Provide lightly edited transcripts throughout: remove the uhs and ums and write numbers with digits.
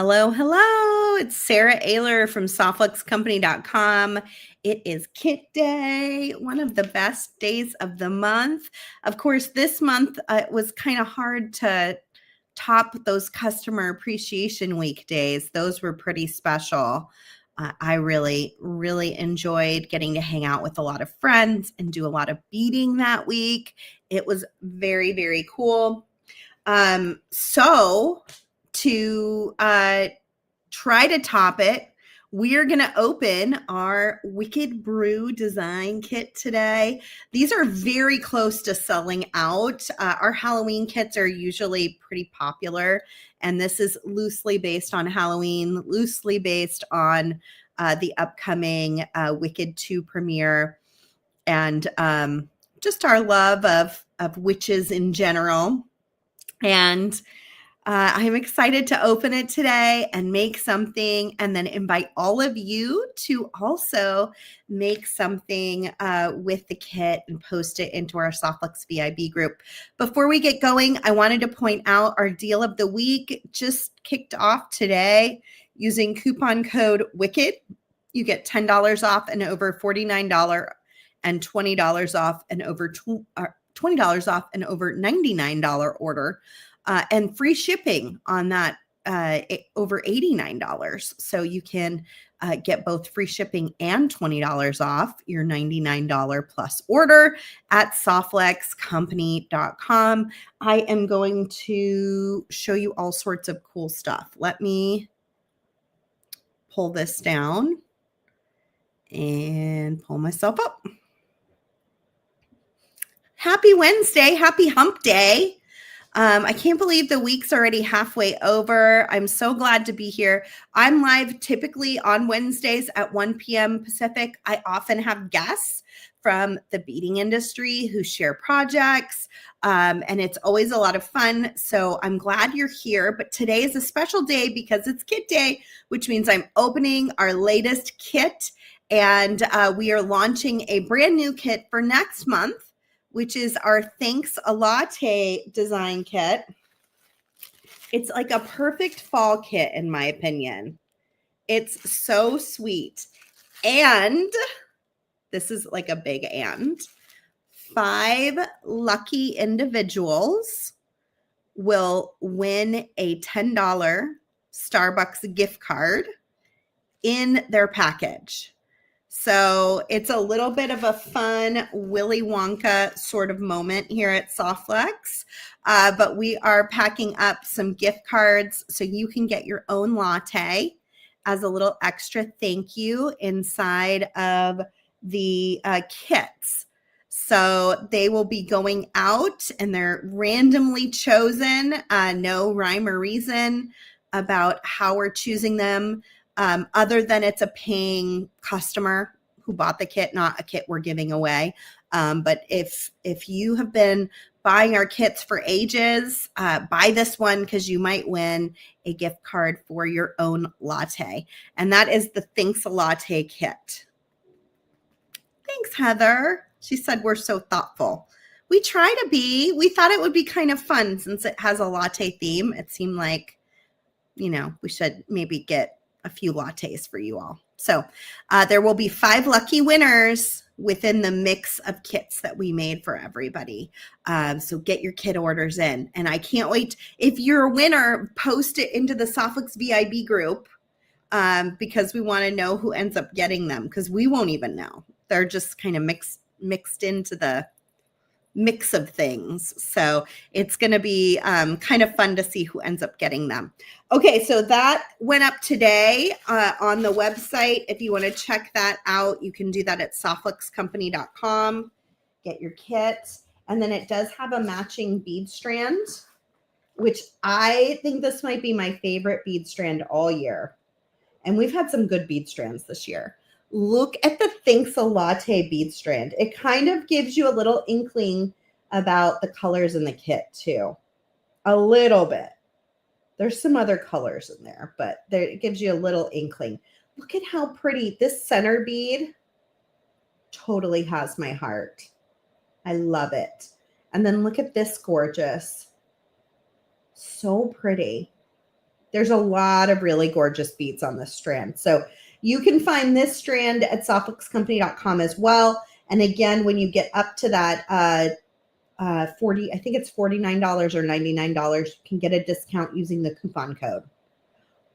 Hello, hello. It's Sara Oehler from softluxcompany.com. It is Kit Day, one of the best days of the month. Of course, this month it was kind of hard to top those customer appreciation week days. Those were pretty special. I really enjoyed getting to hang out with a lot of friends and do a lot of beading that week. It was very cool. So to try to top it, we are going to open our Wicked Brew design kit today. These are very close to selling out. Our Halloween kits are usually pretty popular, and this is loosely based on Halloween, loosely based on the upcoming Wicked 2 premiere, and just our love of witches in general. And I'm excited to open it today and make something, and then invite all of you to also make something with the kit and post it into our SoftLux VIB group. Before we get going, I wanted to point out our deal of the week just kicked off today. Using coupon code WICKED, you get $10 off and over $49 and $20 off and over $20 off and over $99 order. And free shipping on that over $89. So you can get both free shipping and $20 off your $99 plus order at softluxcompany.com. I am going to show you all sorts of cool stuff. Let me pull this down and pull myself up. Happy Wednesday. Happy hump day. I can't believe the week's already halfway over. I'm so glad to be here. I'm live typically on Wednesdays at 1 p.m. Pacific. I often have guests from the beading industry who share projects, and it's always a lot of fun. So I'm glad you're here. But today is a special day because it's Kit Day, which means I'm opening our latest kit, and we are launching a brand new kit for next month, which is our Thanks a Latte design kit. It's like a perfect fall kit, in my opinion. It's so sweet. And this is like a big and. 5 lucky individuals will win a $10 Starbucks gift card in their package. So it's a little bit of a fun Willy Wonka sort of moment here at SoftLux, but we are packing up some gift cards so you can get your own latte as a little extra thank you inside of the kits. So they will be going out and they're randomly chosen, no rhyme or reason about how we're choosing them. Other than it's a paying customer who bought the kit, not a kit we're giving away. But if you have been buying our kits for ages, buy this one because you might win a gift card for your own latte. And that is the Thanks a Latte kit. Thanks, Heather. She said we're so thoughtful. We try to be. We thought it would be kind of fun since it has a latte theme. It seemed like, we should maybe get a few lattes for you all. So there will be 5 lucky winners within the mix of kits that we made for everybody. So get your kit orders in. And I can't wait. If you're a winner, post it into the SoftLux VIB group because we want to know who ends up getting them, because we won't even know. They're just kind of mixed into the mix of things. So it's going to be kind of fun to see who ends up getting them. Okay, so that went up today on the website. If you want to check that out, you can do that at softluxcompany.com. Get your kit. And then it does have a matching bead strand, which I think this might be my favorite bead strand all year. And we've had some good bead strands this year. Look at the Thanks a Latte bead strand. It kind of gives you a little inkling about the colors in the kit too. A little bit. There's some other colors in there, but it gives you a little inkling. Look at how pretty this center bead totally has my heart. I love it. And then look at this gorgeous. So pretty. There's a lot of really gorgeous beads on this strand. So you can find this strand at softluxcompany.com as well. And again, when you get up to that 40, I think it's $49 or $99, you can get a discount using the coupon code.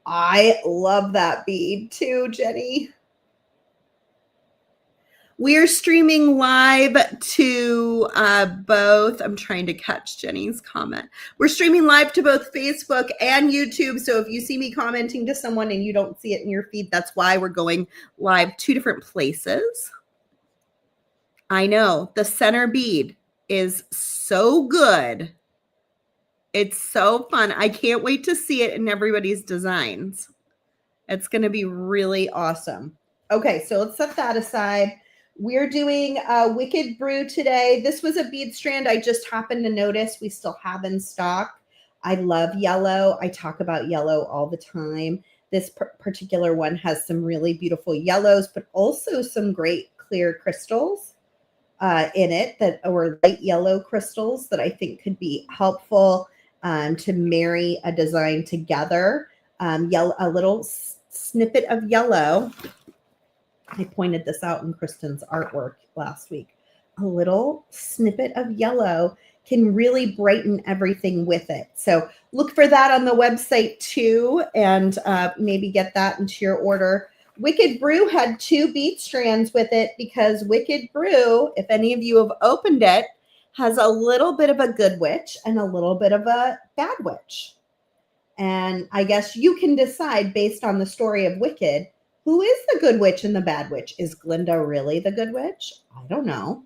I love that bead too, Jenny. We're streaming live to both. I'm trying to catch Jenny's comment. We're streaming live to both Facebook and YouTube. So if you see me commenting to someone and you don't see it in your feed, that's why we're going live 2 different places. I know the center bead is so good. It's so fun. I can't wait to see it in everybody's designs. It's going to be really awesome. Okay, so let's set that aside. We're doing Wicked Brew today. This was a bead strand I just happened to notice we still have in stock. I love yellow. I talk about yellow all the time. This particular one has some really beautiful yellows, but also some great clear crystals in it that are light yellow crystals that I think could be helpful to marry a design together. A little snippet of yellow. I pointed this out in Kristen's artwork last week. A little snippet of yellow can really brighten everything with it. So look for that on the website too, and maybe get that into your order. Wicked Brew had 2 bead strands with it because Wicked Brew, if any of you have opened it, has a little bit of a good witch and a little bit of a bad witch. And I guess you can decide based on the story of Wicked, who is the good witch and the bad witch? Is Glinda really the good witch? I don't know.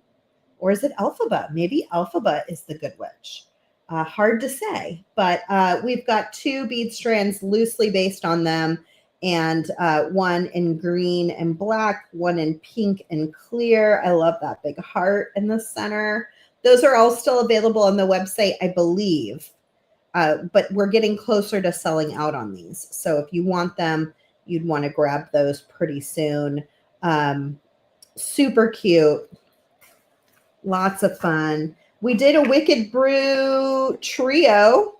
Or is it Elphaba? Maybe Elphaba is the good witch. Hard to say. But we've got 2 bead strands loosely based on them. And one in green and black, one in pink and clear. I love that big heart in the center. Those are all still available on the website, I believe. But we're getting closer to selling out on these. So if you want them, you'd want to grab those pretty soon. Super cute. Lots of fun. We did a Wicked Brew trio.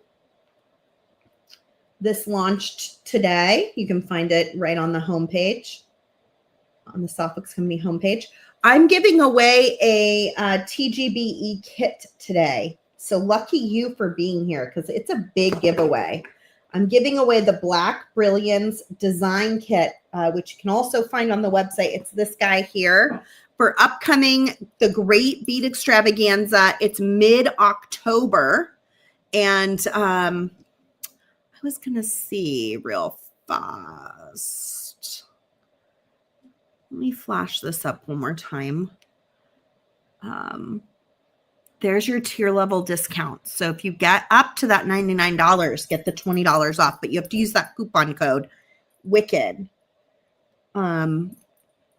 This launched today. You can find it right on the homepage, on the Softluxe Company homepage. I'm giving away a TGBE kit today. So lucky you for being here because it's a big giveaway. I'm giving away the Black Brilliance design kit, which you can also find on the website. It's this guy here for upcoming The Great Bead Extravaganza. It's mid-October. And I was going to see real fast. Let me flash this up one more time. There's your tier level discount. So if you get up to that $99, get the $20 off, but you have to use that coupon code WICKED.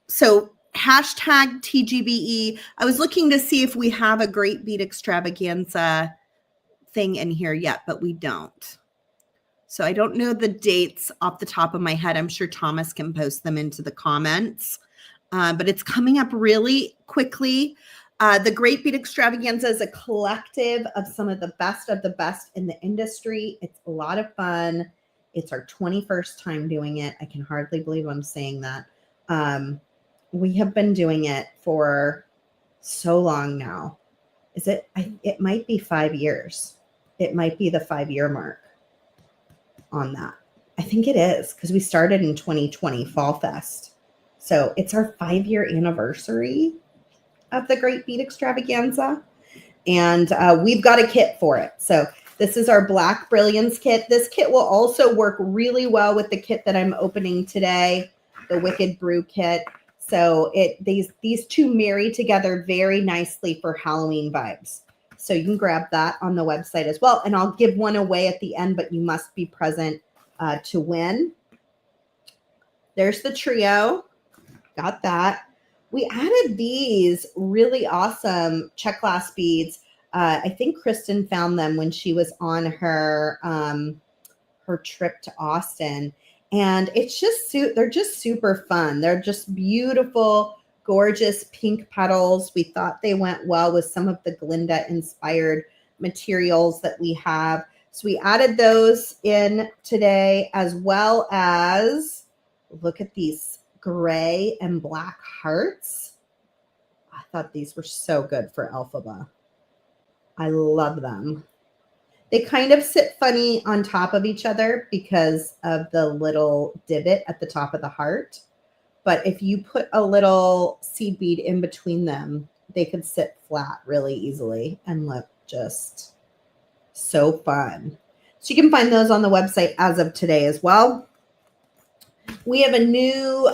So hashtag TGBE. I was looking to see if we have a Great Bead Extravaganza thing in here yet, but we don't. So I don't know the dates off the top of my head. I'm sure Thomas can post them into the comments, but it's coming up really quickly. The Great Bead Extravaganza is a collective of some of the best in the industry. It's a lot of fun. It's our 21st time doing it. I can hardly believe I'm saying that. We have been doing it for so long now. It might be 5 years. It might be the 5-year mark on that. I think it is because we started in 2020 Fall Fest. So it's our 5-year anniversary of the Great Bead Extravaganza. And we've got a kit for it. So this is our Black Brilliance kit. This kit will also work really well with the kit that I'm opening today, the Wicked Brew kit. So these two marry together very nicely for Halloween vibes. So you can grab that on the website as well. And I'll give one away at the end, but you must be present to win. There's the trio. Got that. We added these really awesome check glass beads. I think Kristen found them when she was on her trip to Austin. And they're just super fun. They're just beautiful, gorgeous pink petals. We thought they went well with some of the Glinda inspired materials that we have. So we added those in today, as well as, look at these gray and black hearts. I thought these were so good for Elphaba. I love them. They kind of sit funny on top of each other because of the little divot at the top of the heart. But if you put a little seed bead in between them, they could sit flat really easily and look just so fun. So you can find those on the website as of today as well. We have a new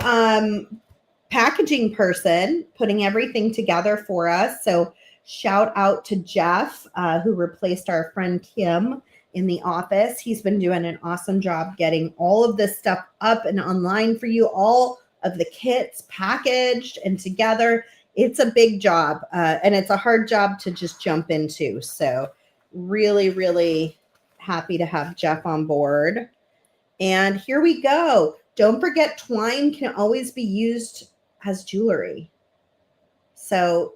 packaging person putting everything together for us. So shout out to Jeff, who replaced our friend Kim in the office. He's been doing an awesome job getting all of this stuff up and online for you, all of the kits packaged and together. It's a big job, and it's a hard job to just jump into. So really, really happy to have Jeff on board. And here we go. Don't forget, twine can always be used as jewelry. So,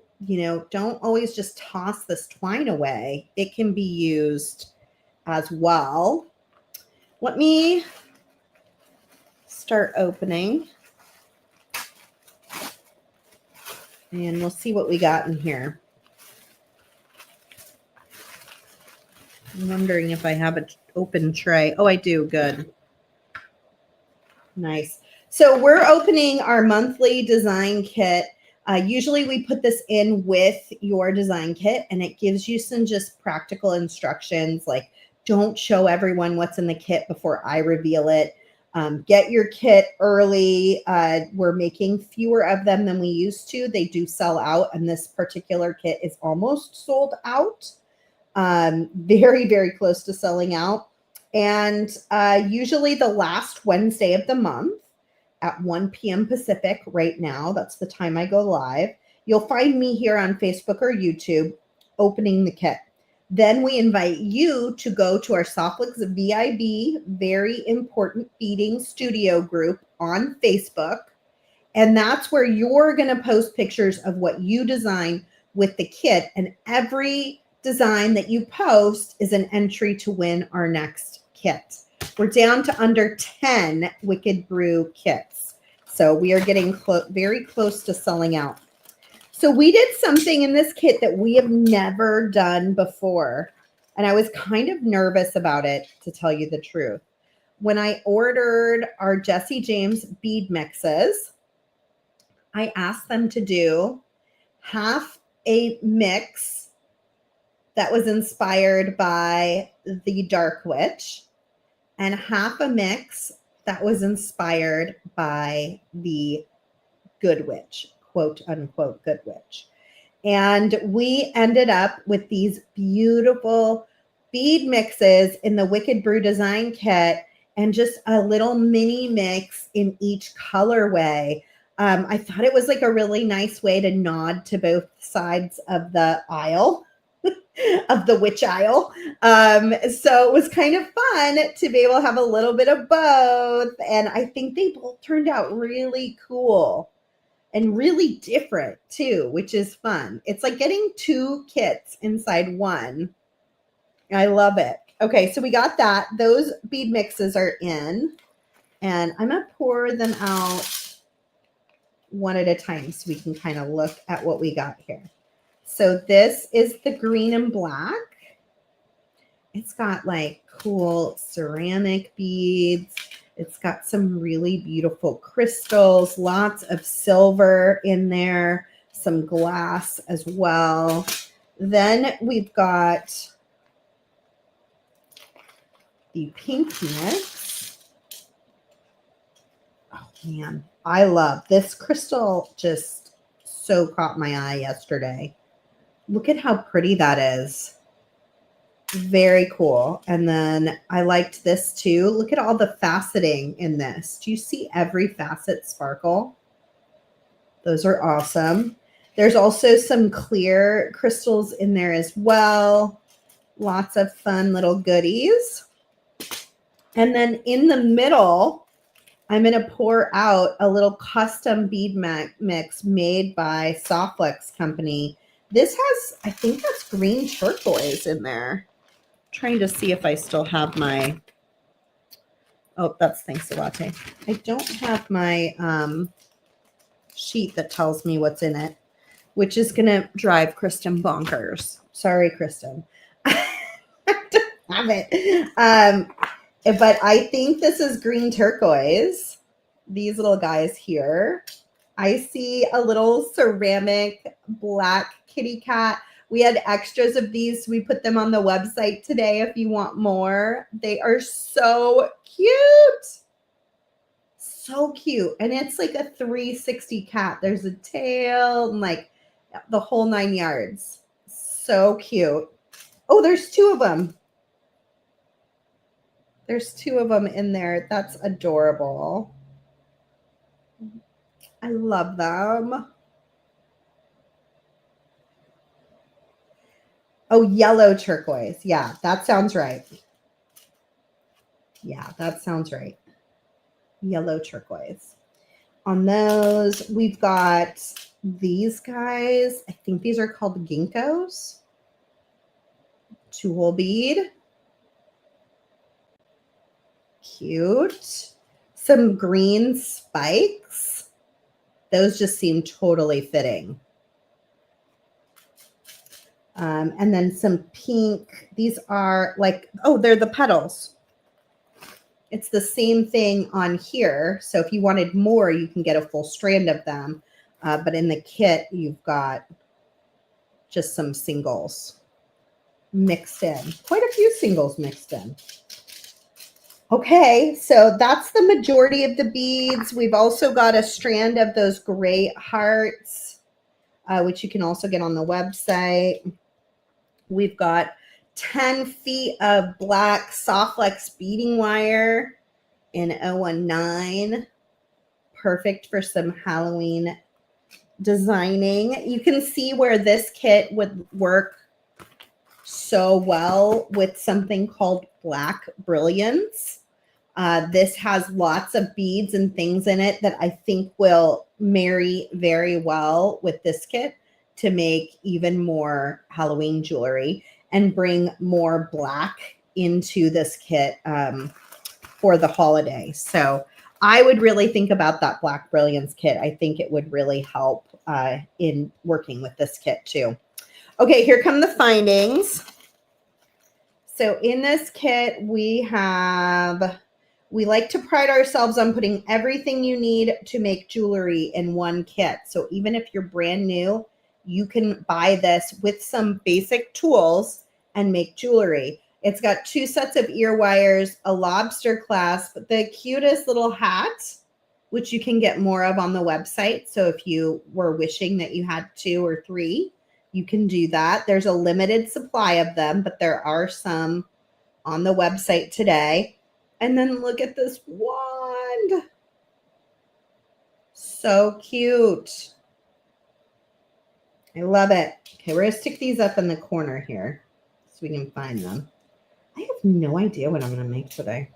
don't always just toss this twine away. It can be used as well. Let me start opening. And we'll see what we got in here. I'm wondering if I have an open tray. Oh, I do. Good. Nice. So we're opening our monthly design kit. Usually we put this in with your design kit, and it gives you some just practical instructions, like don't show everyone what's in the kit before I reveal it. Get your kit early. We're making fewer of them than we used to. They do sell out, and this particular kit is almost sold out. Very, very close to selling out. And usually the last Wednesday of the month at 1 p.m. Pacific right now, that's the time I go live, you'll find me here on Facebook or YouTube opening the kit. Then we invite you to go to our Softflix VIB, very important beading studio group on Facebook. And that's where you're going to post pictures of what you design with the kit. And every design that you post is an entry to win our next kit. We're down to under 10 Wicked Brew kits. So we are getting very close to selling out. So we did something in this kit that we have never done before. And I was kind of nervous about it, to tell you the truth. When I ordered our Jesse James bead mixes, I asked them to do half a mix that was inspired by the Dark Witch and half a mix that was inspired by the Good Witch, quote unquote Good Witch. And we ended up with these beautiful bead mixes in the Wicked Brew design kit and just a little mini mix in each colorway. I thought it was like a really nice way to nod to both sides of the aisle, of the witch aisle. So it was kind of fun to be able to have a little bit of both. And I think they both turned out really cool and really different too, which is fun. It's like getting two kits inside one. I love it. Okay, so we got that. Those bead mixes are in. And I'm going to pour them out one at a time so we can kind of look at what we got here. So this is the green and black. It's got like cool ceramic beads. It's got some really beautiful crystals, lots of silver in there, some glass as well. Then we've got the pink mix. Oh man, I love this crystal. Just so caught my eye yesterday. Look at how pretty that is. Very cool. And then I liked this too. Look at all the faceting in this. Do you see every facet sparkle? Those are awesome. There's also some clear crystals in there as well. Lots of fun little goodies. And then in the middle, I'm going to pour out a little custom bead mix made by Softflix Company. This has, I think that's green turquoise in there. trying to see if I still have my, oh, that's thanks to Latte. I don't have my sheet that tells me what's in it, which is going to drive Kristen bonkers. Sorry, Kristen. I don't have it. But I think this is green turquoise. These little guys here. I see a little ceramic black kitty cat. We had extras of these. We put them on the website today if you want more. They are so cute. So cute. And it's like a 360 cat. There's a tail and like the whole 9 yards. So cute. Oh, there's two of them. There's two of them in there. That's adorable. I love them. Oh, yellow turquoise. Yeah, that sounds right. Yeah, that sounds right. Yellow turquoise. On those, we've got these guys. I think these are called ginkgos. 2-hole bead. Cute. Some green spikes. Those just seem totally fitting. And then some pink. These are like, oh, they're the petals. It's the same thing on here. So if you wanted more, you can get a full strand of them. But in the kit, you've got just some singles mixed in. Quite a few singles mixed in. Okay, so that's the majority of the beads. We've also got a strand of those gray hearts, which you can also get on the website. We've got 10 feet of black Softflex beading wire in 019. Perfect for some Halloween designing. You can see where this kit would work so well with something called Black Brilliance. This has lots of beads and things in it that I think will marry very well with this kit to make even more Halloween jewelry and bring more black into this kit for the holiday. So I would really think about that Black Brilliance kit. I think it would really help in working with this kit too. Okay, here come the findings. So in this kit, we like to pride ourselves on putting everything you need to make jewelry in one kit. So even if you're brand new, you can buy this with some basic tools and make jewelry. It's got 2 sets of ear wires, a lobster clasp, the cutest little hat, which you can get more of on the website. So if you were wishing that you had 2 or 3, you can do that. There's a limited supply of them, but there are some on the website today. And then look at this wand. So cute. I love it. Okay, we're going to stick these up in the corner here so we can find them. I have no idea what I'm going to make today.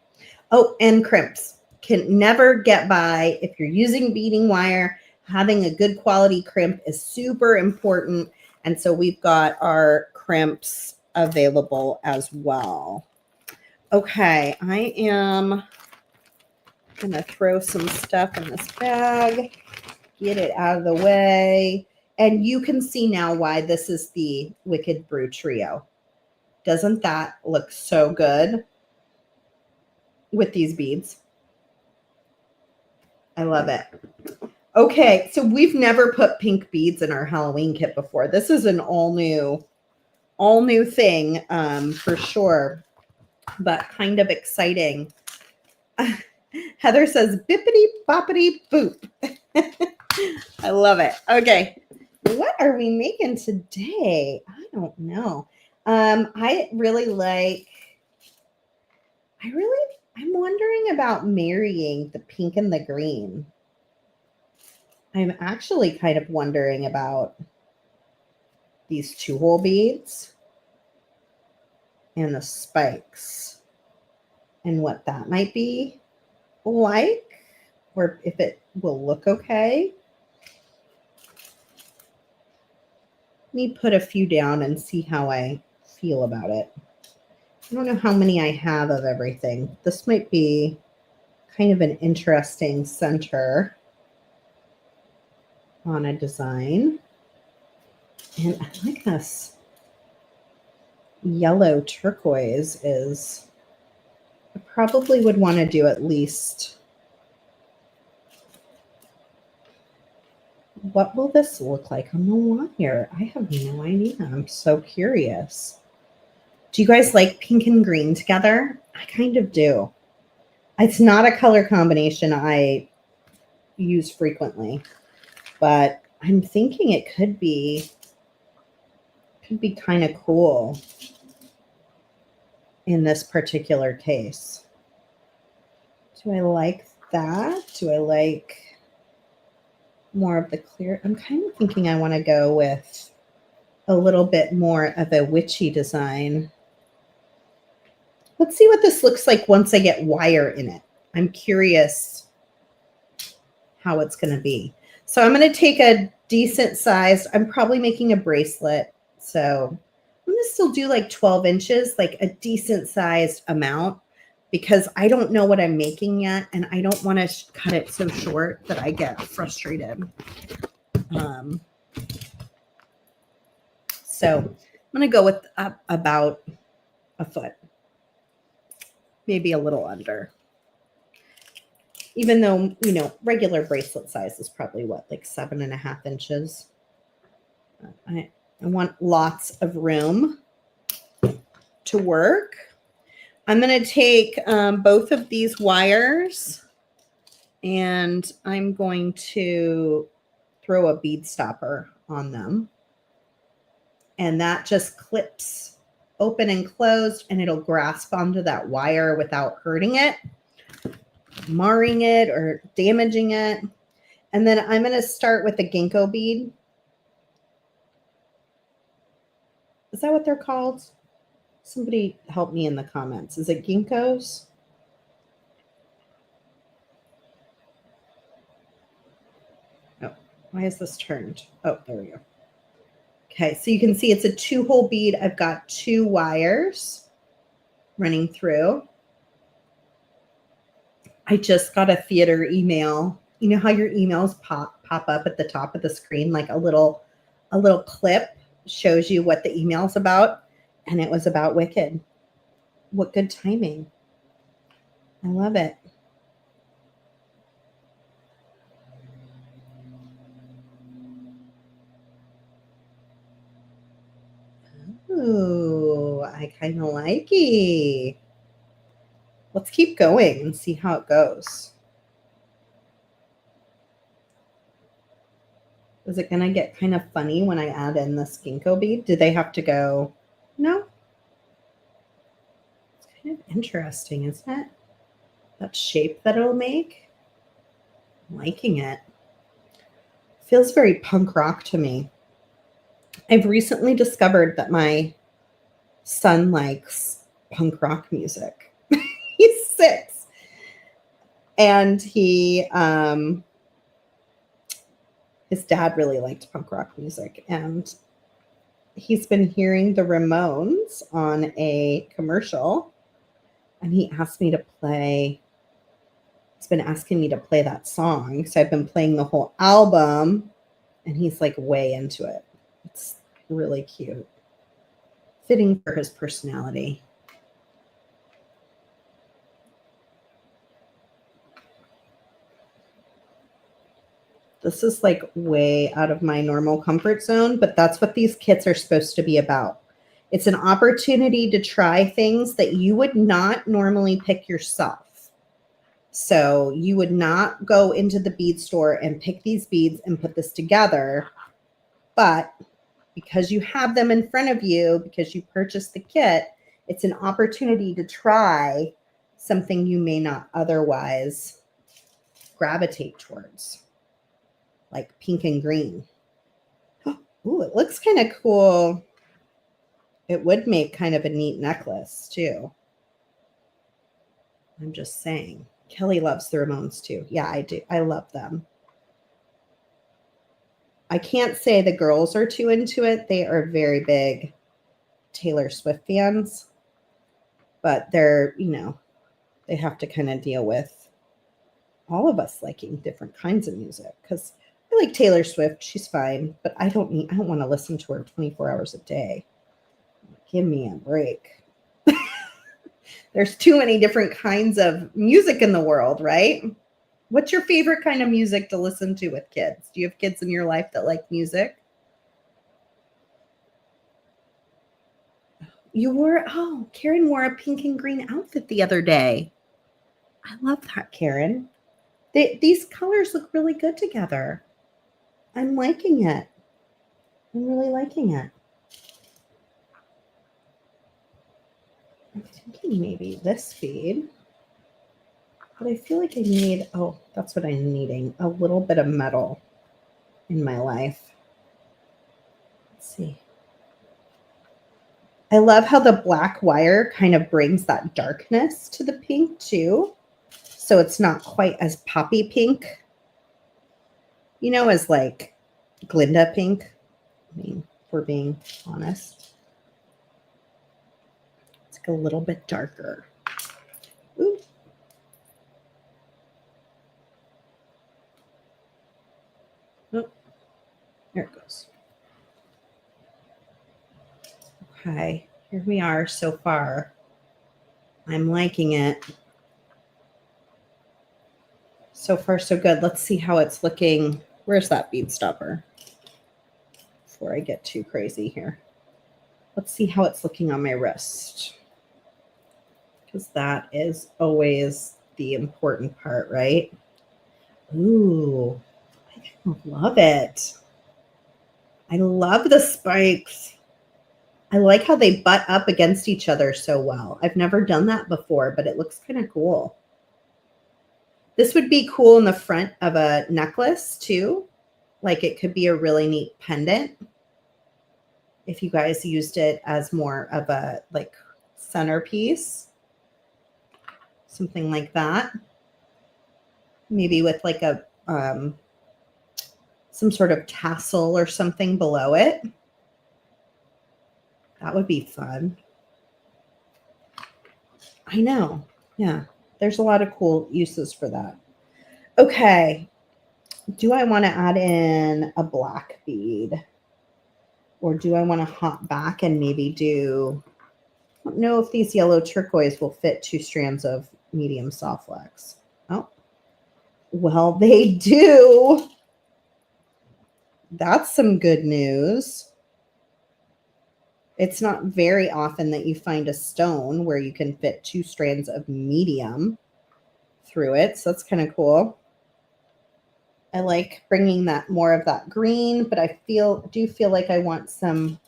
Oh, and crimps. Can never get by if you're using beading wire. Having a good quality crimp is super important. And so we've got our crimps available as well. Okay, I am going to throw some stuff in this bag, get it out of the way. And you can see now why this is the Wicked Brew Trio. Doesn't that look so good with these beads? I love it. Okay, so we've never put pink beads in our Halloween kit before. This is an all new thing for sure, but kind of exciting. Heather says, bippity boppity boop. I love it. Okay, what are we making today? I don't know. I'm wondering about marrying the pink and the green. I'm actually kind of wondering about these 2-hole beads and the spikes and what that might be like, or if it will look okay. Let me put a few down and see how I feel about it. I don't know how many I have of everything. This might be kind of an interesting center on a design. And I like this yellow turquoise is, I probably would want to do at least, what will this look like on the wire? I have no idea. I'm so curious. Do you guys like pink and green together? I kind of do. It's not a color combination I use frequently, but I'm thinking it could be kind of cool in this particular case. Do I like that? Do I like more of the clear? I'm kind of thinking I want to go with a little bit more of a witchy design. Let's see what this looks like once I get wire in it. I'm curious how it's going to be. So I'm going to take a decent size. I'm probably making a bracelet. So I'm going to still do like 12 inches, like a decent sized amount, because I don't know what I'm making yet. And I don't want to cut it so short that I get frustrated. So I'm going to go with about a foot, maybe a little under. Even though, you know, regular bracelet size is probably what, like 7.5 inches. I want lots of room to work. I'm going to take both of these wires and I'm going to throw a bead stopper on them. And that just clips open and closed, and it'll grasp onto that wire without hurting it, marring it, or damaging it. And then I'm going to start with the ginkgo bead. Is that what they're called? Somebody help me in the comments. Is it ginkgos? Oh, why is this turned? Oh, there we go. Okay, so you can see it's a 2-hole bead. I've got 2 wires running through. I just got a theater email. You know how your emails pop up at the top of the screen, like a little clip shows you what the email's about, and it was about Wicked. What good timing. I love it. Ooh, I kind of like it. Let's keep going and see how it goes. Is it going to get kind of funny when I add in this ginkgo bead? Do they have to go? No. It's kind of interesting, isn't it? That shape that it'll make. I'm liking it. Feels very punk rock to me. I've recently discovered that my son likes punk rock music. He's 6. And his dad really liked punk rock music. And he's been hearing the Ramones on a commercial. And he asked me to play. He's been asking me to play that song. So I've been playing the whole album. And he's like way into it. It's really cute. Fitting for his personality. This is like way out of my normal comfort zone, but that's what these kits are supposed to be about. It's an opportunity to try things that you would not normally pick yourself. So you would not go into the bead store and pick these beads and put this together. But because you have them in front of you, because you purchased the kit, it's an opportunity to try something you may not otherwise gravitate towards, like pink and green. Ooh, it looks kind of cool. It would make kind of a neat necklace too. I'm just saying. Kelly loves the Ramones too. Yeah, I do. I love them. I can't say the girls are too into it. They are very big Taylor Swift fans. but they're, you know, they have to kind of deal with all of us liking different kinds of music, because I like Taylor Swift. She's fine, but I don't want to listen to her 24 hours a day. Give me a break. There's too many different kinds of music in the world, right? What's your favorite kind of music to listen to with kids? Do you have kids in your life that like music? Karen wore a pink and green outfit the other day. I love that, Karen. These colors look really good together. I'm liking it. I'm really liking it. I'm thinking maybe this bead, but I feel like I need, that's what I'm needing, a little bit of metal in my life. Let's see. I love how the black wire kind of brings that darkness to the pink too. So it's not quite as poppy pink, you know, as like Glinda pink. I mean, if we're being honest. It's like a little bit darker. Ooh. Oh, there it goes. Okay, here we are so far. I'm liking it. So far, so good. Let's see how it's looking. Where's that bead stopper? Before I get too crazy here. Let's see how it's looking on my wrist. Because that is always the important part, right? Ooh, I love it. I love the spikes. I like how they butt up against each other so well. I've never done that before, but it looks kind of cool. This would be cool in the front of a necklace too. Like it could be a really neat pendant if you guys used it as more of a like centerpiece. Something like that. Maybe with like a some sort of tassel or something below it. That would be fun. I know. Yeah. There's a lot of cool uses for that. Okay. Do I want to add in a black bead? Or do I want to hop back and maybe do, I don't know if these yellow turquoise will fit 2 strands of medium soft flex. Oh, well, they do. That's some good news. It's not very often that you find a stone where you can fit 2 strands of medium through it. So that's kind of cool. I like bringing that more of that green, but I do feel like I want some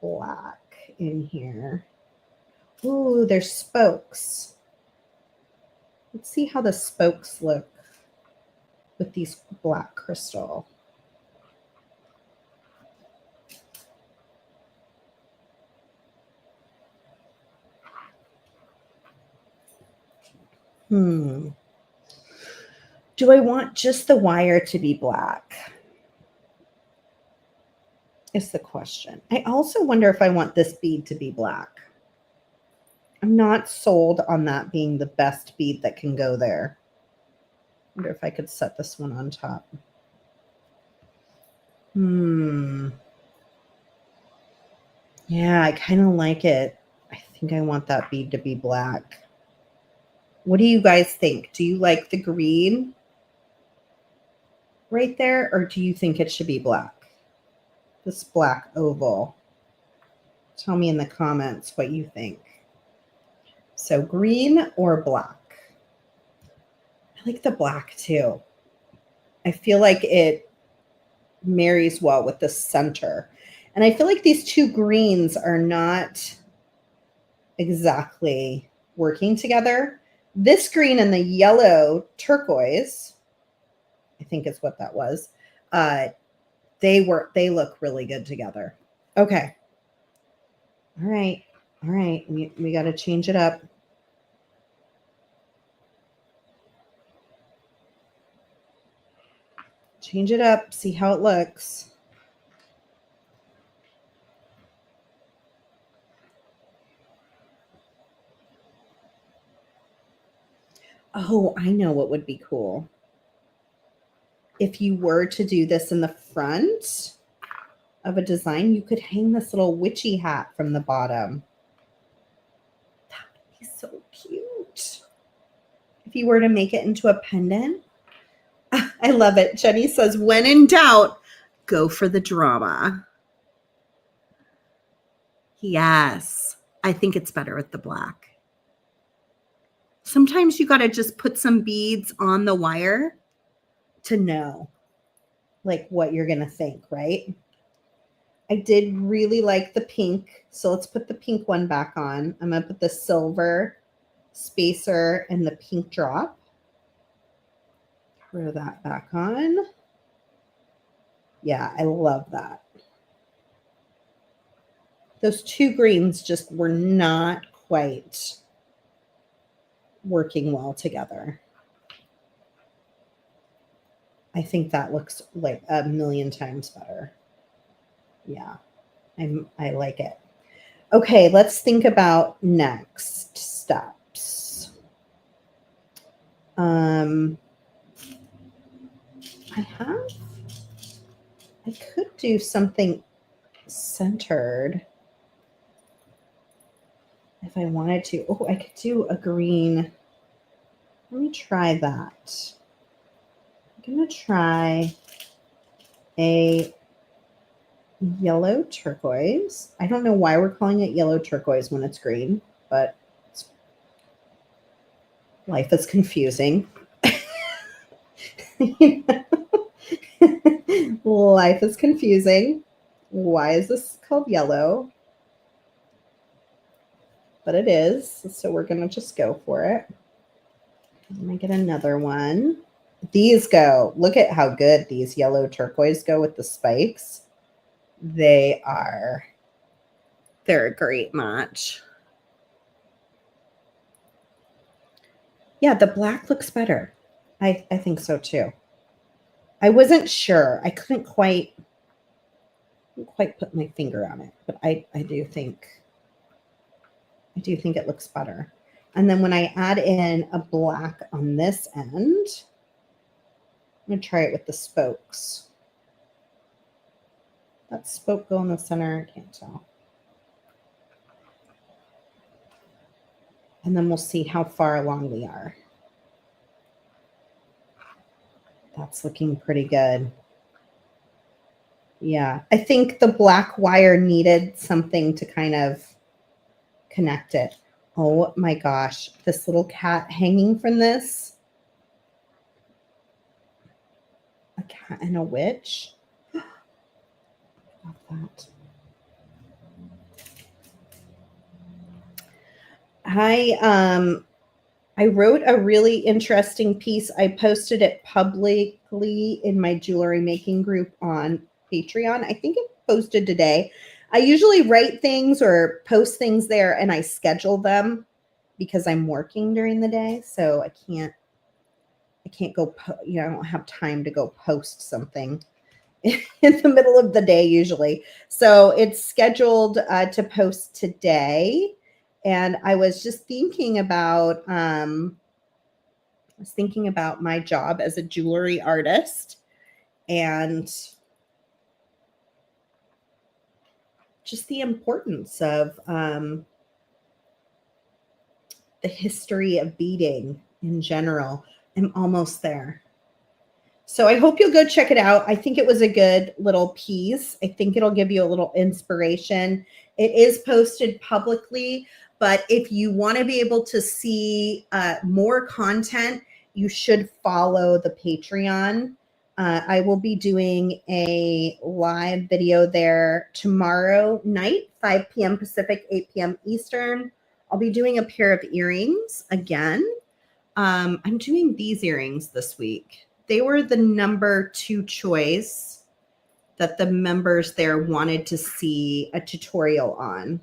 black in here. Ooh, there's spokes. Let's see how the spokes look with these black crystal. Do I want just the wire to be black? Is the question. I also wonder if I want this bead to be black. I'm not sold on that being the best bead that can go there. I wonder if I could set this one on top. Yeah, I kind of like it. I think I want that bead to be black. What do you guys think? Do you like the green right there, or do you think it should be black? This black oval. Tell me in the comments what you think. So green or black? I like the black too. I feel like it marries well with the center. And I feel like these 2 greens are not exactly working together. This green and the yellow turquoise, I think is what that was, they look really good together. Okay. All right. We got to change it up. Change it up. See how it looks. Oh, I know what would be cool. If you were to do this in the front of a design, you could hang this little witchy hat from the bottom. That would be so cute. If you were to make it into a pendant. I love it. Jenny says, when in doubt, go for the drama. Yes, I think it's better with the black. Sometimes you got to just put some beads on the wire to know like what you're going to think, right? I did really like the pink. So let's put the pink one back on. I'm going to put the silver spacer and the pink drop. Throw that back on. Yeah, I love that. Those two greens just were not quite working well together. I think that looks like a million times better. Yeah, I like it. Okay, let's think about next steps. I could do something centered if I wanted to. Oh, I could do a green. Let me try that. I'm going to try a yellow turquoise. I don't know why we're calling it yellow turquoise when it's green, but life is confusing. Life is confusing. Why is this called yellow? But it is, so we're going to just go for it. Let me get another one. These go. Look at how good these yellow turquoise go with the spikes. They're a great match. Yeah, the black looks better. I think so too. I wasn't sure. I couldn't quite put my finger on it, but I do think it looks better. And then when I add in a black on this end, I'm going to try it with the spokes. That spoke go in the center, I can't tell. And then we'll see how far along we are. That's looking pretty good. Yeah, I think the black wire needed something to kind of connect it. Oh my gosh, this little cat hanging from this. A cat and a witch. Love that. I wrote a really interesting piece. I posted it publicly in my jewelry making group on Patreon. I think it posted today. I usually write things or post things there and I schedule them because I'm working during the day. So I can't go, I don't have time to go post something in the middle of the day usually. So it's scheduled to post today. And I was just thinking about, my job as a jewelry artist and just the importance of the history of beading in general. I'm almost there. So I hope you'll go check it out. I think it was a good little piece. I think it'll give you a little inspiration. It is posted publicly, but if you want to be able to see more content, you should follow the Patreon. I will be doing a live video there tomorrow night, 5 p.m. Pacific, 8 p.m. Eastern. I'll be doing a pair of earrings again. I'm doing these earrings this week. They were the number 2 choice that the members there wanted to see a tutorial on.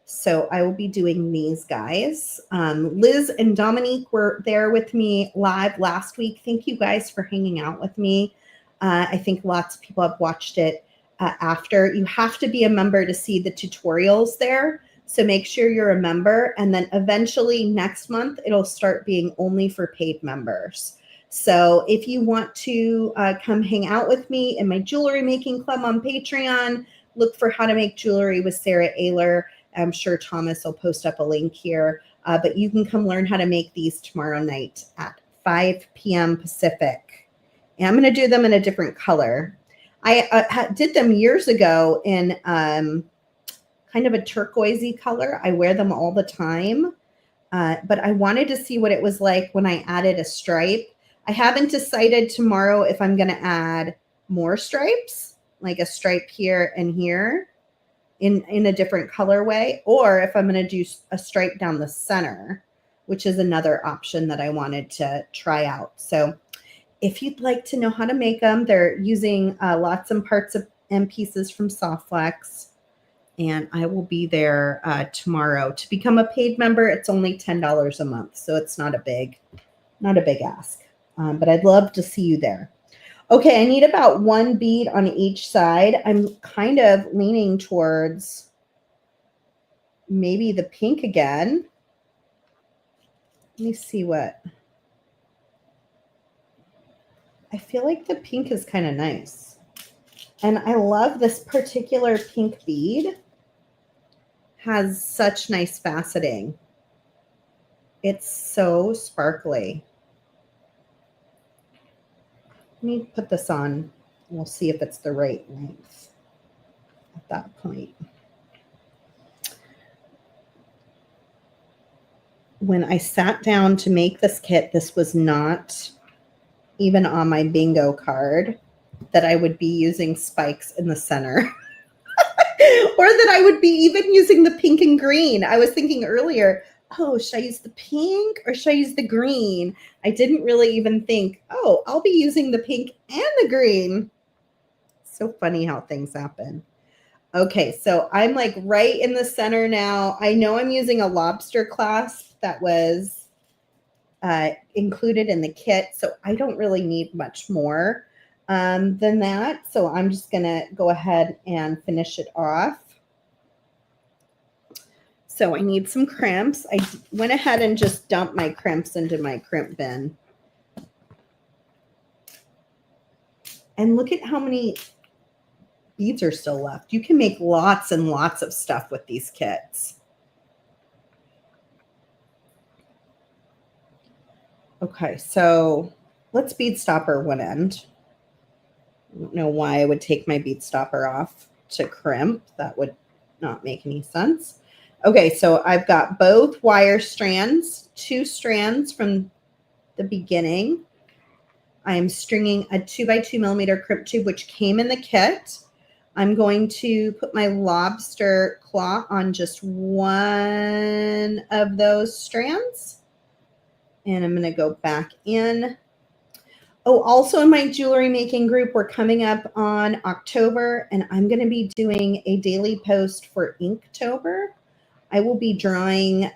So I will be doing these guys. Liz and Dominique were there with me live last week. Thank you guys for hanging out with me. I think lots of people have watched it after. You have to be a member to see the tutorials there. So make sure you're a member. And then eventually next month, it'll start being only for paid members. So if you want to come hang out with me in my jewelry making club on Patreon, look for How to Make Jewelry with Sara Oehler. I'm sure Thomas will post up a link here. But you can come learn how to make these tomorrow night at 5 p.m. Pacific. And I'm going to do them in a different color. I did them years ago in kind of a turquoisey color. I wear them all the time. But I wanted to see what it was like when I added a stripe. I haven't decided tomorrow if I'm going to add more stripes, like a stripe here and here in a different colorway, or if I'm going to do a stripe down the center, which is another option that I wanted to try out. So if you'd like to know how to make them, they're using lots and parts of and pieces from Softflex. And I will be there tomorrow. To become a paid member, it's only $10 a month, so it's not a big ask. But I'd love to see you there. Okay, I need about one bead on each side. I'm kind of leaning towards maybe the pink again. Let me see what. I feel like the pink is kind of nice. And I love this particular pink bead. Has such nice faceting. It's so sparkly. Let me put this on. We'll see if it's the right length at that point. When I sat down to make this kit, this was not even on my bingo card that I would be using spikes in the center. Or that I would be even using the pink and green. I was thinking earlier, oh, should I use the pink or should I use the green? I didn't really even think, oh, I'll be using the pink and the green. So funny how things happen. Okay, so I'm like right in the center now. I know I'm using a lobster clasp that was included in the kit, so I don't really need much more than that. So I'm just going to go ahead and finish it off. So I need some crimps. I went ahead and just dumped my crimps into my crimp bin. And look at how many beads are still left. You can make lots and lots of stuff with these kits. Okay, so let's bead stopper one end. I don't know why I would take my bead stopper off to crimp. That would not make any sense. Okay, so I've got both wire strands, 2 strands from the beginning. I am stringing a 2x2 millimeter crimp tube, which came in the kit. I'm going to put my lobster claw on just one of those strands. And I'm going to go back in. Oh, also in my jewelry making group, we're coming up on October, and I'm going to be doing a daily post for Inktober. I will be drawing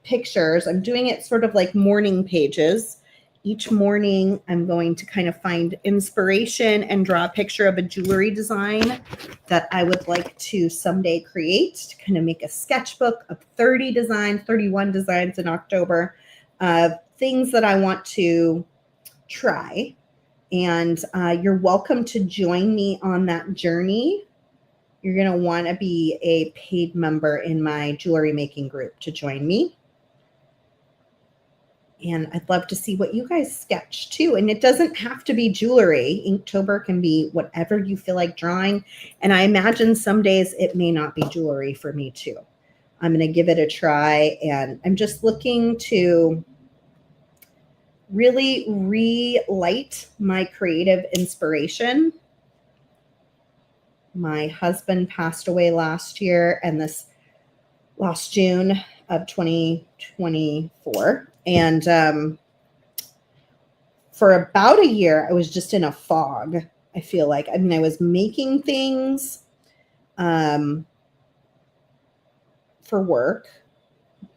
pictures. I'm doing it sort of like morning pages. Each morning, I'm going to kind of find inspiration and draw a picture of a jewelry design that I would like to someday create, to kind of make a sketchbook of 30 designs, 31 designs in October, things that I want to try. And you're welcome to join me on that journey. You're going to want to be a paid member in my jewelry making group to join me. And I'd love to see what you guys sketch too. And it doesn't have to be jewelry. Inktober can be whatever you feel like drawing. And I imagine some days it may not be jewelry for me too. I'm going to give it a try. And I'm just looking to really relight my creative inspiration. My husband passed away last year, and this last June of 2024. And for about a year, I was just in a fog, I feel like. I mean, I was making things for work,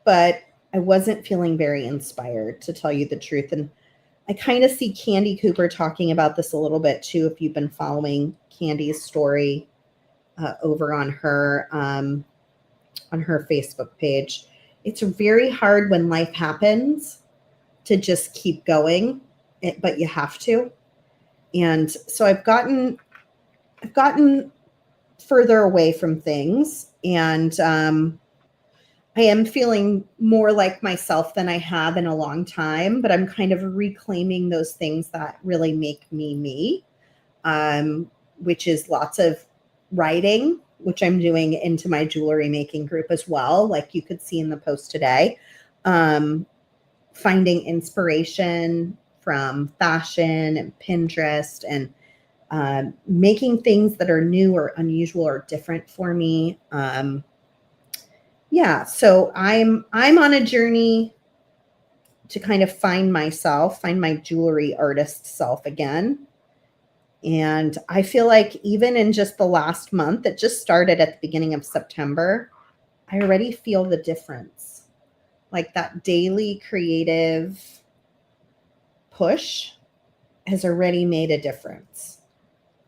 but I wasn't feeling very inspired, to tell you the truth. And I kind of see Candy Cooper talking about this a little bit too, if you've been following Candy's story over on her on her Facebook page. It's very hard when life happens to just keep going, but you have to. And so I've gotten further away from things, and I am feeling more like myself than I have in a long time, but I'm kind of reclaiming those things that really make me me, which is lots of writing, which I'm doing into my jewelry making group as well, like you could see in the post today. Finding inspiration from fashion and Pinterest, and making things that are new or unusual or different for me. Yeah, so I'm on a journey to kind of find myself, find my jewelry artist self again. And I feel like even in just the last month, it just started at the beginning of September, I already feel the difference. Like that daily creative push has already made a difference.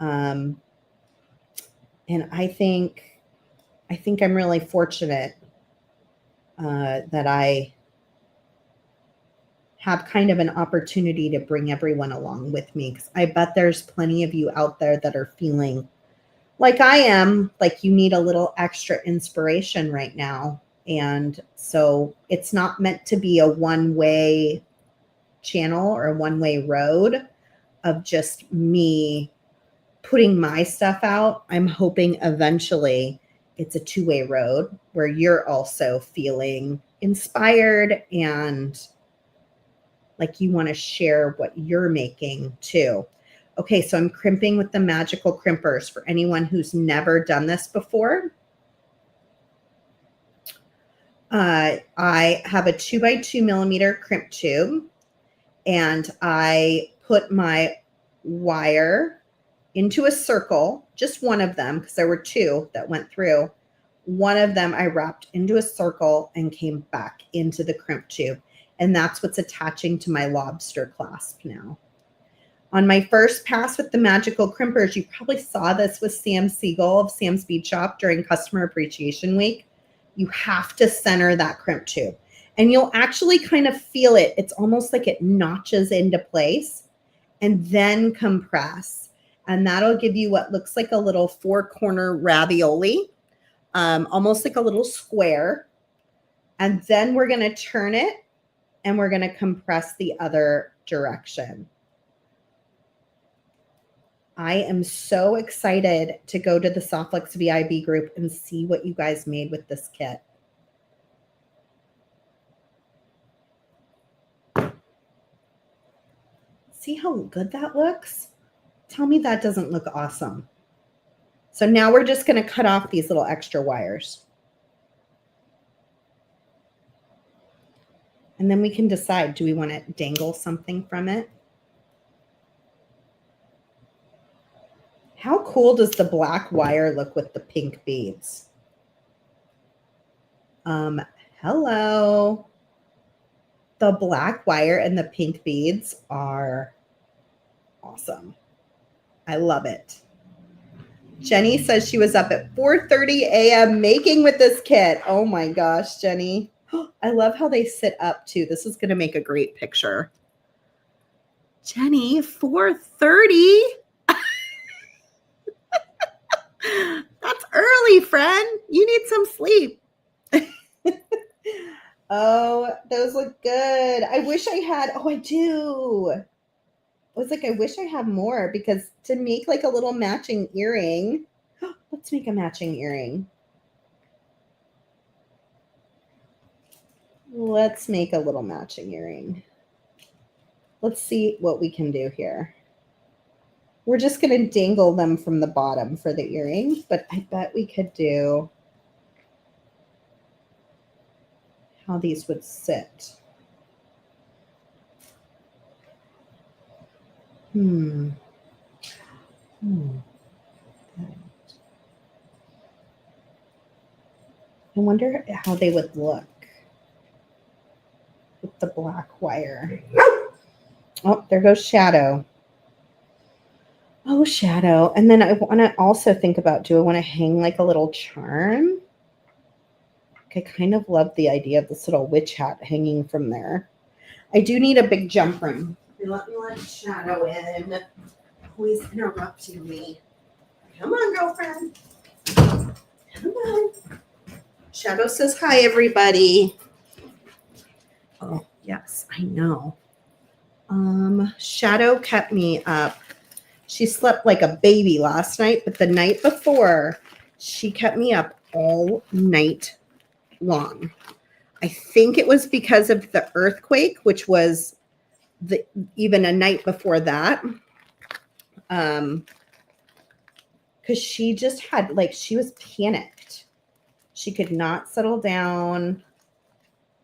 And I think I'm really fortunate that I have kind of an opportunity to bring everyone along with me, because I bet there's plenty of you out there that are feeling like I am, like you need a little extra inspiration right now. And so it's not meant to be a one-way channel or a one-way road of just me putting my stuff out. I'm hoping eventually it's a two-way road where you're also feeling inspired and like you want to share what you're making too. Okay, so I'm crimping with the magical crimpers for anyone who's never done this before. I have a 2x2 millimeter crimp tube, and I put my wire into a circle, just one of them, because there were two that went through. One of them I wrapped into a circle and came back into the crimp tube. And that's what's attaching to my lobster clasp now. On my first pass with the magical crimpers, you probably saw this with Sam Siegel of Sam's Bead Shop during Customer Appreciation Week. You have to center that crimp tube, and you'll actually kind of feel it. It's almost like it notches into place, and then compress. And that'll give you what looks like a little four-corner ravioli, almost like a little square. And then we're going to turn it, and we're going to compress the other direction. I am so excited to go to the Softflex VIB group and see what you guys made with this kit. See how good that looks? Tell me that doesn't look awesome. So now we're just going to cut off these little extra wires. And then we can decide, do we want to dangle something from it? How cool does the black wire look with the pink beads? Hello. The black wire and the pink beads are awesome. I love it. Jenny says she was up at 4:30 a.m. making with this kit. Oh my gosh, Jenny. I love how they sit up too. This is going to make a great picture. Jenny, 4:30? That's early, friend. You need some sleep. Oh, those look good. I wish I had, I do. I was like, I wish I had more, because to make like a little matching earring, let's make a matching earring. Let's make a little matching earring. Let's see what we can do here. We're just going to dangle them from the bottom for the earring, but I bet we could do how these would sit. I wonder how they would look with the black wire. Oh, there goes Shadow. Oh, Shadow. And then I want to also think about, do I want to hang like a little charm? Like, I kind of love the idea of this little witch hat hanging from there. I do need a big jump ring. Let me let Shadow in. Always interrupting me. Come on, girlfriend. Come on. Shadow says hi, everybody. Oh, yes, I know. Shadow kept me up. She slept like a baby last night, but the night before, she kept me up all night long. I think it was because of the earthquake, which was even a night before that. Because she just had, like, she was panicked. She could not settle down.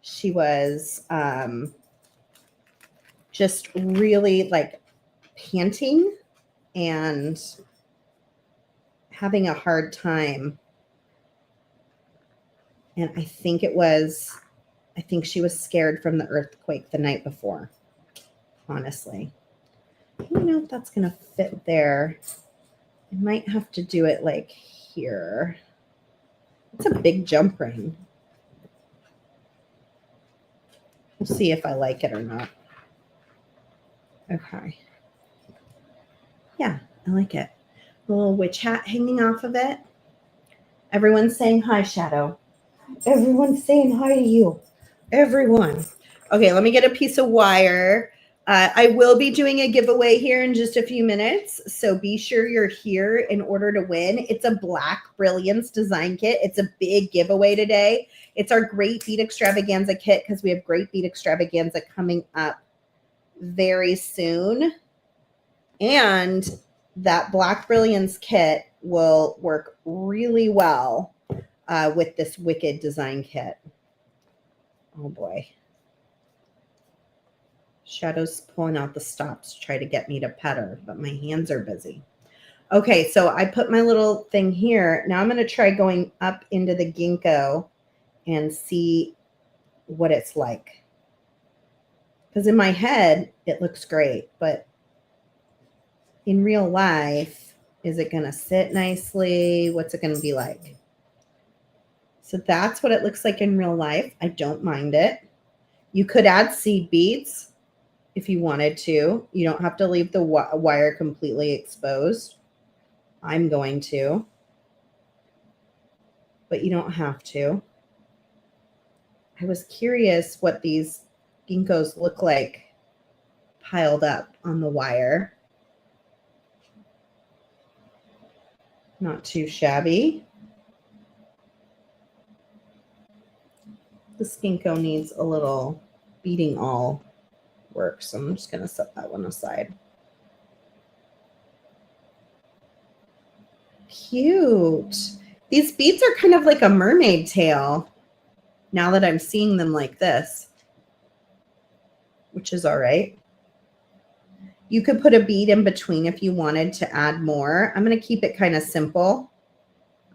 She was just really, like, panting and having a hard time. And I think she was scared from the earthquake the night before, honestly. I don't know if that's going to fit there. I might have to do it like here. It's a big jump ring. We'll see if I like it or not. Okay. Yeah, I like it. A little witch hat hanging off of it. Everyone's saying hi, Shadow. Everyone's saying hi to you. Everyone. Okay, let me get a piece of wire. I will be doing a giveaway here in just a few minutes, so be sure you're here in order to win. It's a Black Brilliance design kit. It's a big giveaway today. It's our Great Bead Extravaganza kit because we have Great Bead Extravaganza coming up very soon. And that Black Brilliance kit will work really well with this Wicked design kit. Oh boy. Shadow's pulling out the stops to try to get me to pet her, but my hands are busy. Okay, so I put my little thing here. Now I'm going to try going up into the ginkgo and see what it's like. Because in my head, it looks great, but in real life, is it going to sit nicely? What's it going to be like? So that's what it looks like in real life. I don't mind it. You could add seed beads if you wanted to. You don't have to leave the wire completely exposed. I'm going to, but you don't have to. I was curious what these ginkgos look like piled up on the wire. Not too shabby. This ginkgo needs a little beading awl work, so I'm just going to set that one aside. Cute. These beads are kind of like a mermaid tail now that I'm seeing them like this, which is all right. You could put a bead in between if you wanted to add more. I'm going to keep it kind of simple.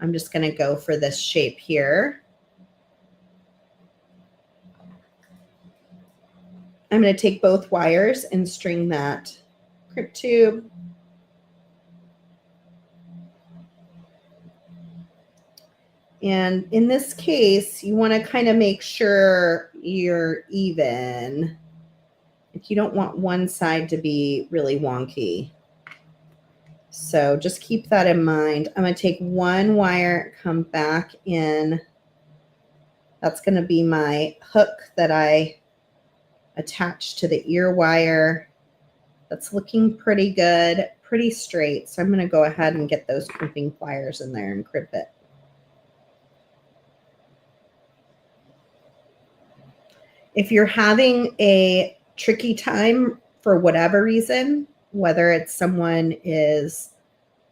I'm just going to go for this shape here. I'm going to take both wires and string that crimp tube. And in this case, you want to kind of make sure you're even. You don't want one side to be really wonky. So just keep that in mind. I'm going to take one wire, come back in. That's going to be my hook that I attached to the ear wire. That's looking pretty good, pretty straight. So I'm going to go ahead and get those crimping pliers in there and crimp it. If you're having a tricky time for whatever reason, whether it's someone is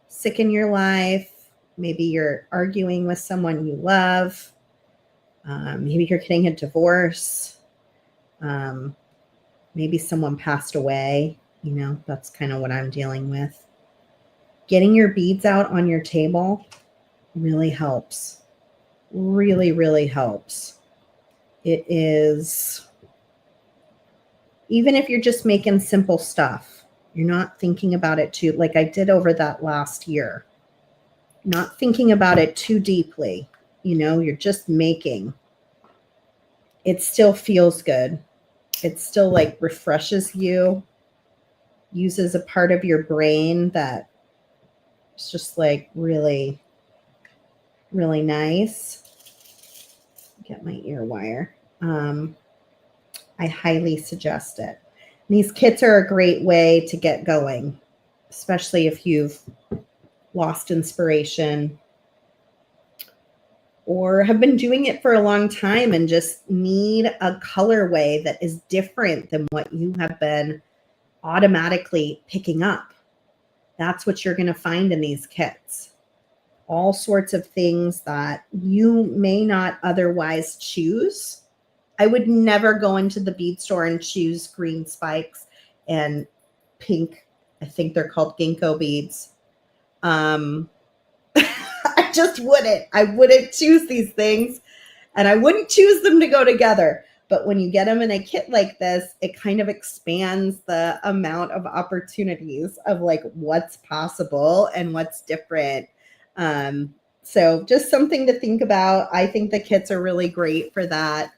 sick in your life, maybe you're arguing with someone you love, maybe you're getting a divorce, maybe someone passed away, you know, that's kind of what I'm dealing with. Getting your beads out on your table really helps. Really, really helps. It is, even if you're just making simple stuff, you're not thinking about it too, like I did over that last year, not thinking about it too deeply, you know, you're just making. it still feels good. It still like refreshes you, uses a part of your brain that is just like really, really nice. Get my ear wire. I highly suggest it. And these kits are a great way to get going, especially if you've lost inspiration or have been doing it for a long time and just need a colorway that is different than what you have been automatically picking up. That's what you're going to find in these kits. All sorts of things that you may not otherwise choose. I would never go into the bead store and choose green spikes and pink, I think they're called ginkgo beads. I just wouldn't. I wouldn't choose these things, and I wouldn't choose them to go together. But when you get them in a kit like this, it kind of expands the amount of opportunities of like what's possible and what's different. So just something to think about. I think the kits are really great for that.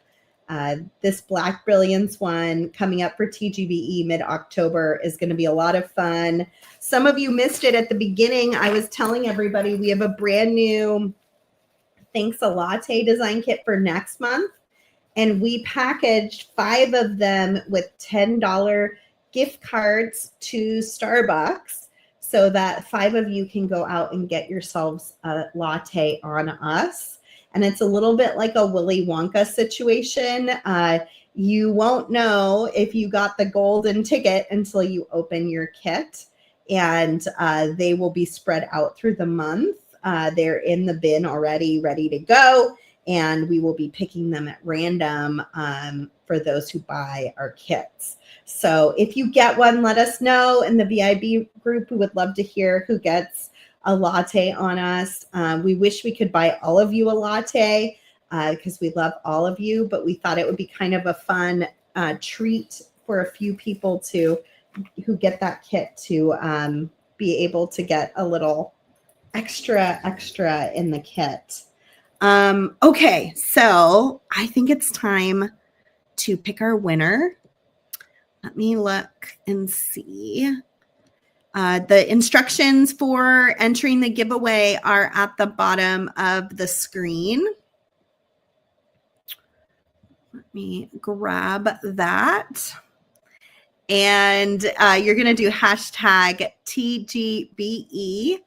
This Black Brilliance one coming up for TGBE mid-October is going to be a lot of fun. Some of you missed it at the beginning. I was telling everybody we have a brand new Thanks a Latte design kit for next month. And we packaged 5 of them with $10 gift cards to Starbucks so that 5 of you can go out and get yourselves a latte on us. And it's a little bit like a Willy Wonka situation. You won't know if you got the golden ticket until you open your kit. And they will be spread out through the month. They're in the bin already, ready to go. And we will be picking them at random for those who buy our kits. So if you get one, let us know in the VIB group. We would love to hear who gets a latte on us. We wish we could buy all of you a latte because we love all of you, but we thought it would be kind of a fun treat for a few people who get that kit to be able to get a little extra in the kit. Okay, so I think it's time to pick our winner. Let me look and see. The instructions for entering the giveaway are at the bottom of the screen. Let me grab that. And you're going to do hashtag TGBE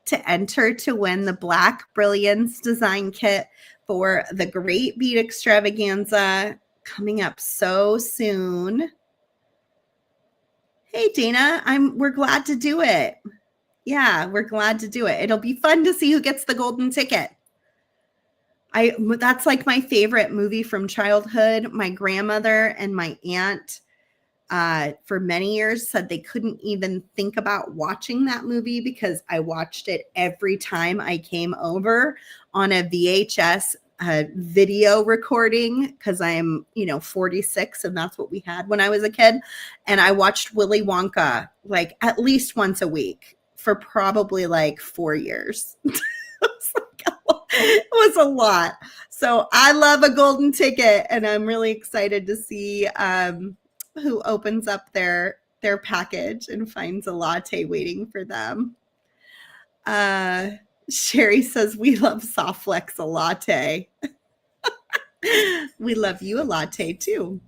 to enter to win the Black Brilliance design kit for the Great Bead Extravaganza coming up so soon. Hey, Dana, we're glad to do it. Yeah, we're glad to do it. It'll be fun to see who gets the golden ticket. That's like my favorite movie from childhood. My grandmother and my aunt for many years said they couldn't even think about watching that movie because I watched it every time I came over on a VHS video recording because I'm, 46 and that's what we had when I was a kid. And I watched Willy Wonka like at least once a week for probably like 4 years. It was a lot. So I love a golden ticket and I'm really excited to see who opens up their package and finds a latte waiting for them. Sherry says, we love Soft Flex a latte. We love you a latte too.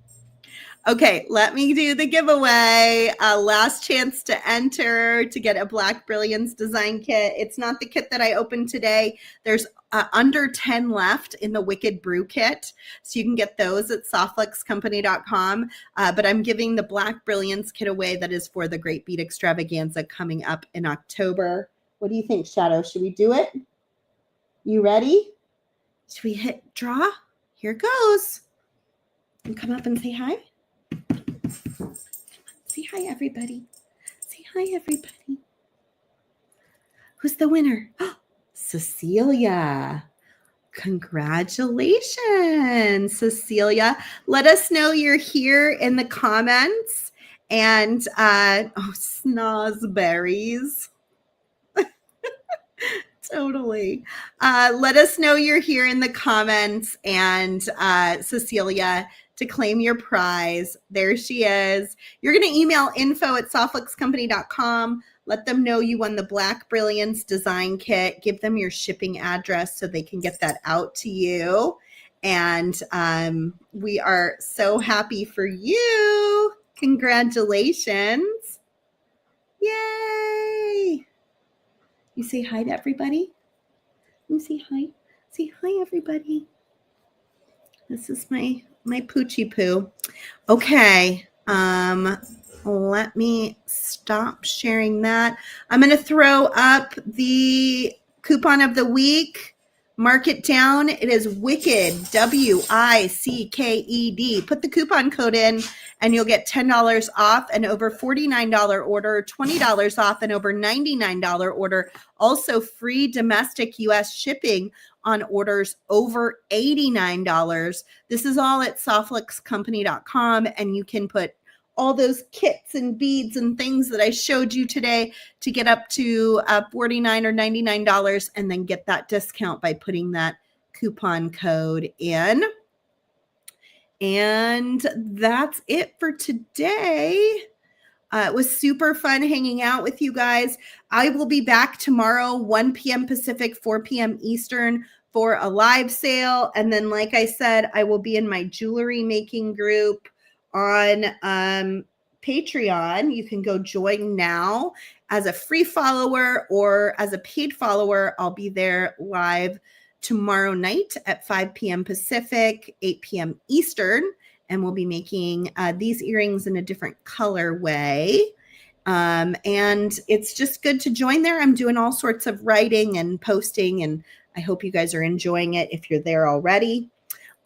Okay, let me do the giveaway. Last chance to enter to get a Black Brilliance design kit. It's not the kit that I opened today. There's under 10 left in the Wicked Brew kit. So you can get those at softflexcompany.com. But I'm giving the Black Brilliance kit away that is for the Great Bead Extravaganza coming up in October. What do you think, Shadow? Should we do it? You ready? Should we hit draw? Here goes. And come up and say hi. Say hi, everybody. Say hi, everybody. Who's the winner? Oh, Cecilia. Congratulations, Cecilia. Let us know you're here in the comments. And, snozberries. Totally. Let us know you're here in the comments, and Cecilia, to claim your prize. There she is. You're going to email info@softluxcompany.com. Let them know you won the Black Brilliance design kit. Give them your shipping address so they can get that out to you. And we are so happy for you. Congratulations. Yay. You say hi to everybody. You say hi. Say hi, everybody. This is my poochie poo. Okay. Let me stop sharing that. I'm going to throw up the coupon of the week. Mark it down. It is WICKED, WICKED. Put the coupon code in and you'll get $10 off an over $49 order, $20 off an over $99 order. Also free domestic US shipping on orders over $89. This is all at softluxcompany.com, and you can put all those kits and beads and things that I showed you today to get up to $49 or $99, and then get that discount by putting that coupon code in. And that's it for today. It was super fun hanging out with you guys. I will be back tomorrow, 1 p.m. Pacific, 4 p.m. Eastern, for a live sale. And then, like I said, I will be in my jewelry making group on Patreon. You can go join now as a free follower or as a paid follower. I'll be there live tomorrow night at 5 p.m. Pacific, 8 p.m. Eastern. And we'll be making these earrings in a different color way. And it's just good to join there. I'm doing all sorts of writing and posting, and I hope you guys are enjoying it. If you're there already,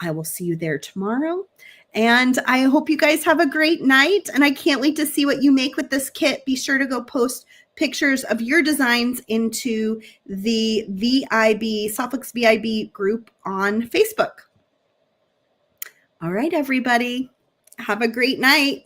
I will see you there tomorrow. And I hope you guys have a great night. And I can't wait to see what you make with this kit. Be sure to go post pictures of your designs into the VIB, Softluxe VIB group on Facebook. All right, everybody. Have a great night.